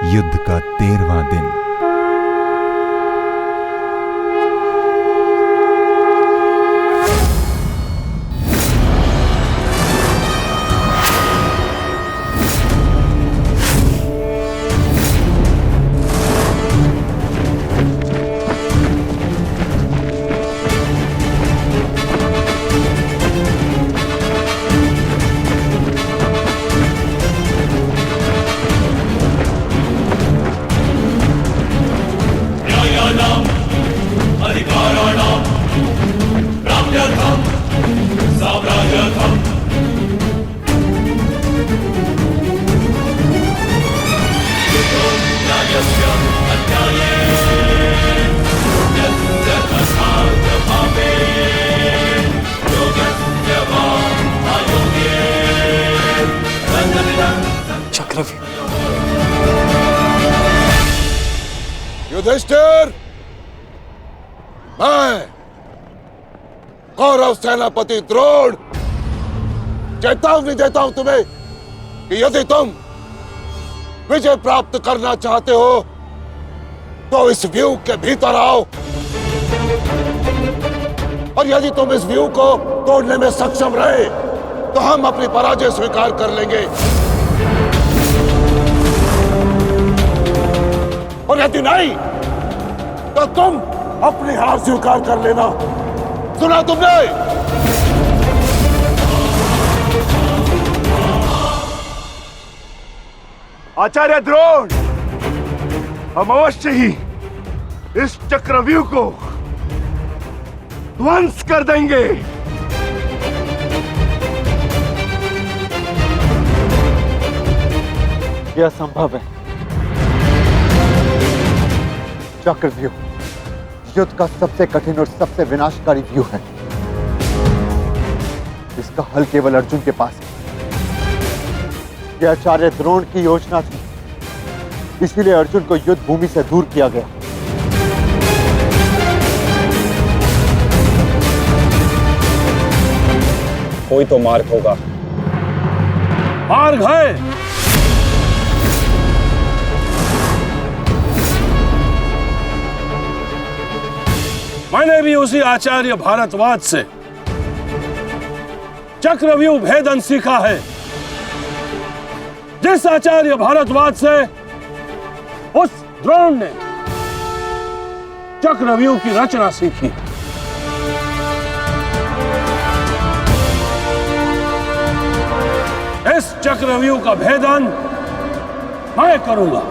युद्ध का 13वां दिन। युधिष्ठिर, मैं कौरव सेनापति द्रोण चेतावनी देता हूं तुम्हें कि यदि तुम विजय प्राप्त करना चाहते हो तो इस व्यू के भीतर आओ, और यदि तुम इस व्यू को तोड़ने में सक्षम रहे तो हम अपनी पराजय स्वीकार कर लेंगे, और यदि नहीं तो तुम अपनी हार स्वीकार कर लेना। सुना तुमने? आचार्य द्रोण, हम अवश्य ही इस चक्रव्यूह को ध्वंस कर देंगे। यह संभव है। चक्रव्यूह युद्ध का सबसे कठिन और सबसे विनाशकारी व्यूह है। इसका हल केवल अर्जुन के पास है। यह आचार्य द्रोण की योजना थी, इसीलिए अर्जुन को युद्ध भूमि से दूर किया गया। कोई तो मार्ग होगा। मार्ग है। मैंने भी उसी आचार्य भारद्वाज से चक्रव्यूह भेदन सीखा है, जिस आचार्य भारद्वाज से उस द्रोण ने चक्रव्यूह की रचना सीखी। इस चक्रव्यूह का भेदन मैं करूंगा।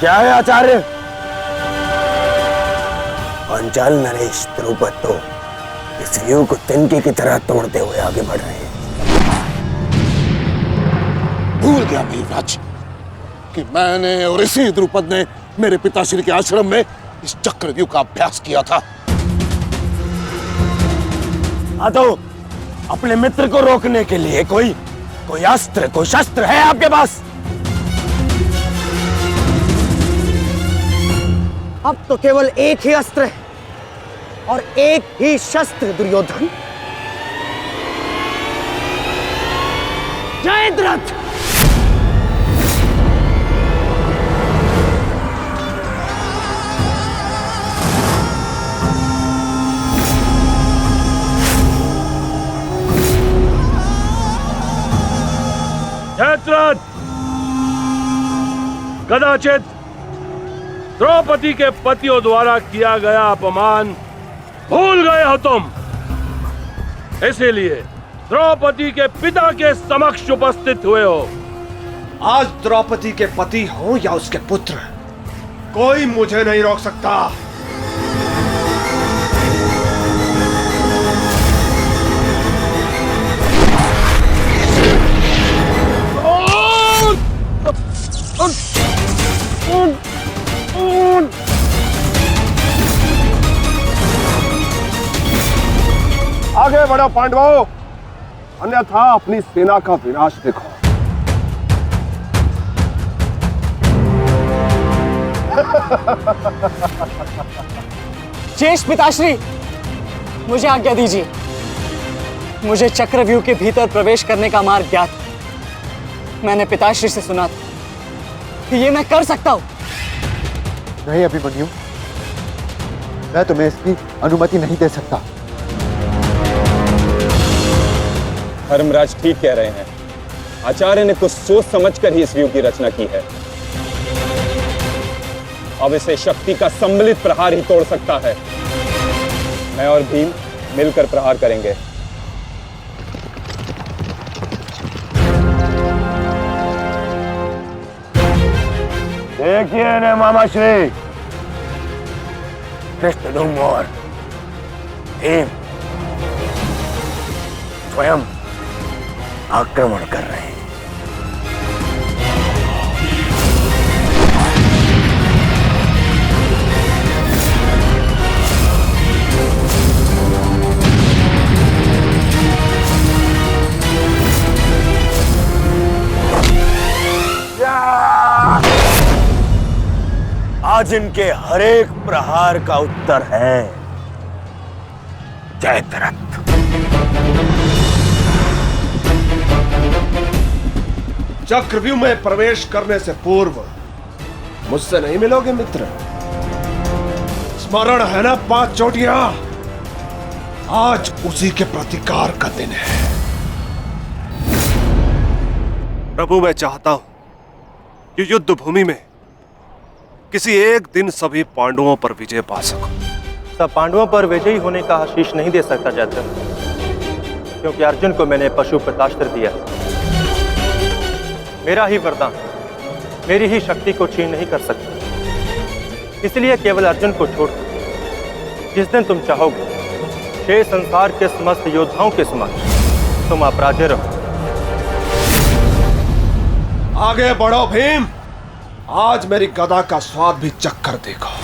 क्या है आचार्य? पांचाल नरेश द्रुपद तो इस व्यू को तिनके की तरह तोड़ते हुए आगे बढ़ रहे हैं। भूल गया मेघराज कि मैंने और इसी द्रुपद ने मेरे पिताश्री के आश्रम में इस चक्रव्यूह का अभ्यास किया था। हाँ तो अपने मित्र को रोकने के लिए कोई अस्त्र, कोई शस्त्र है आपके पास? अब तो केवल एक ही अस्त्र है और एक ही शस्त्र, दुर्योधन। जयद्रथ! जयद्रथ, कदाचित द्रौपदी के पतियों द्वारा किया गया अपमान भूल गए हो तुम, इसीलिए द्रौपदी के पिता के समक्ष उपस्थित हुए हो। आज द्रौपदी के पति हो या उसके पुत्र, कोई मुझे नहीं रोक सकता। आगे बढ़ो पांडवों, अन्यथा अपनी सेना का विनाश देखो। ज्येष्ठ पिताश्री, मुझे आज्ञा दीजिए। मुझे चक्रव्यूह के भीतर प्रवेश करने का मार्ग ज्ञात। मैंने पिताश्री से सुना था कि ये मैं कर सकता हूं। नहीं अभिमन्यु, मैं तुम्हें इसकी अनुमति नहीं दे सकता। धर्मराज ठीक कह रहे हैं। आचार्य ने कुछ सोच समझकर ही इस व्यूह की रचना की है। अब इसे शक्ति का सम्मिलित प्रहार ही तोड़ सकता है। मैं और भीम मिलकर प्रहार करेंगे। देखिए ने मामा श्री, कृष्ण और भीम स्वयं आक्रमण कर रहे हैं। आज इनके हर एक प्रहार का उत्तर है जयद्रथ। चक्रव्यूह में प्रवेश करने से पूर्व मुझसे नहीं मिलोगे मित्र? स्मरण है ना 5 चोटियां? आज उसी के प्रतिकार का दिन है। प्रभु, मैं चाहता हूं कि युद्ध भूमि में किसी एक दिन सभी पांडवों पर विजय पा सकूं। सब पांडवों पर विजयी होने का आशीष नहीं दे सकता जयद्रथ, क्योंकि अर्जुन को मैंने पशुपतास्त्र दिया। मेरा ही वरदान मेरी ही शक्ति को छीन नहीं कर सकता। इसलिए केवल अर्जुन को छोड़ जिस दिन तुम चाहोगे शेष संसार के समस्त योद्धाओं के समक्ष तुम अपराजय रहो। आगे बढ़ो भीम, आज मेरी गदा का स्वाद भी चक्कर देखो।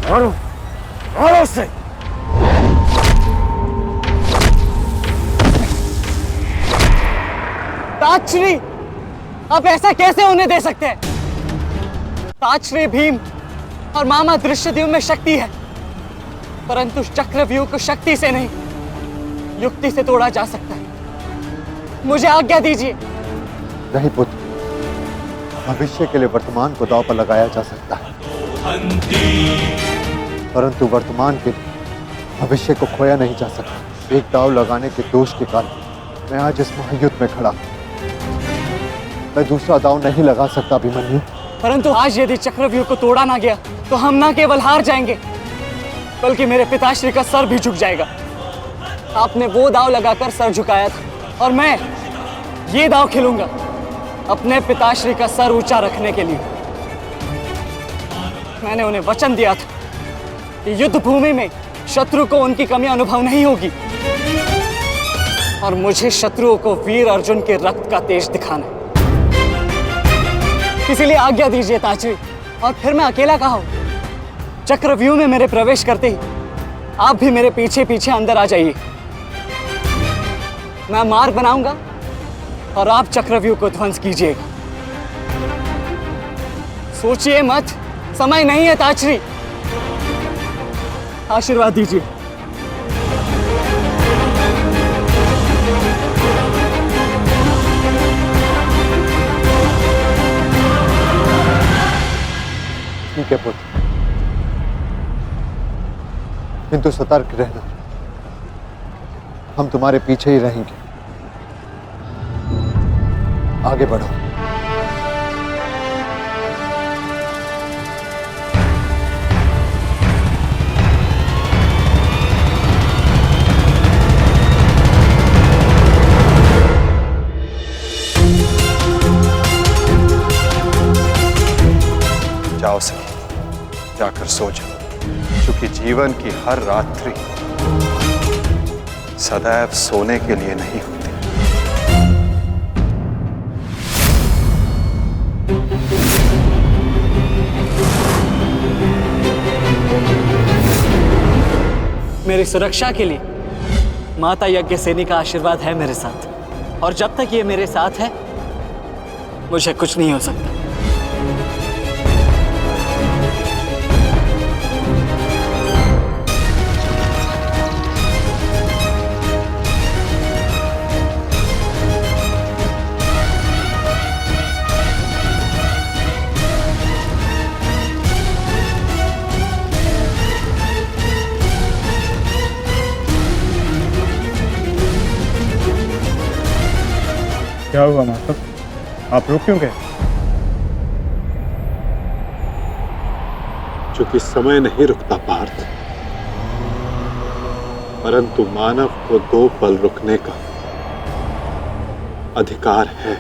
मारो उसे। ताजश्री, आप ऐसा कैसे होने दे सकते हैं? ताजश्री भीम और मामा दृश्यद्युम्न में शक्ति है, परंतु चक्रव्यूह को शक्ति से नहीं युक्ति से तोड़ा जा सकता है। मुझे आज्ञा दीजिए। नहीं पुत्र, भविष्य के लिए वर्तमान को दांव पर लगाया जा सकता है, परंतु वर्तमान के लिए भविष्य को खोया नहीं जा सकता। एक दांव लगाने के दोष के कारण मैं आज इस महायुद्ध में खड़ा हूं। मैं दूसरा दांव नहीं लगा सकता अभिमन्यु। परंतु आज यदि चक्रव्यूह को तोड़ा ना गया तो हम ना केवल हार जाएंगे, बल्कि मेरे पिताश्री का सर भी झुक जाएगा। आपने वो दांव लगाकर सर झुकाया था और मैं ये दांव खेलूंगा अपने पिताश्री का सर ऊंचा रखने के लिए। मैंने उन्हें वचन दिया था कि युद्ध भूमि में शत्रु को उनकी कमी अनुभव नहीं होगी, और मुझे शत्रुओं को वीर अर्जुन के रक्त का तेज दिखाना है। इसीलिए आज्ञा दीजिए ताजश्री, और फिर मैं अकेला कहा हूं। चक्रव्यूह में मेरे प्रवेश करते ही आप भी मेरे पीछे पीछे अंदर आ जाइए। मैं मार्ग बनाऊंगा और आप चक्रव्यूह को ध्वंस कीजिएगा। सोचिए मत, समय नहीं है ताजश्री। आशीर्वाद दीजिए। ठीक है पुत्र, किंतु सतर्क रहना। हम तुम्हारे पीछे ही रहेंगे। आगे बढ़ो। जाओ सखी, जाकर सो जाओ, क्योंकि जीवन की हर रात्रि सदैव सोने के लिए नहीं होती। मेरी सुरक्षा के लिए माता यज्ञ सेनी का आशीर्वाद है मेरे साथ, और जब तक ये मेरे साथ है मुझे कुछ नहीं हो सकता। क्या हुआ मास्टर, आप रुक क्यों गए? क्योंकि समय नहीं रुकता पार्थ, परंतु मानव को 2 पल रुकने का अधिकार है।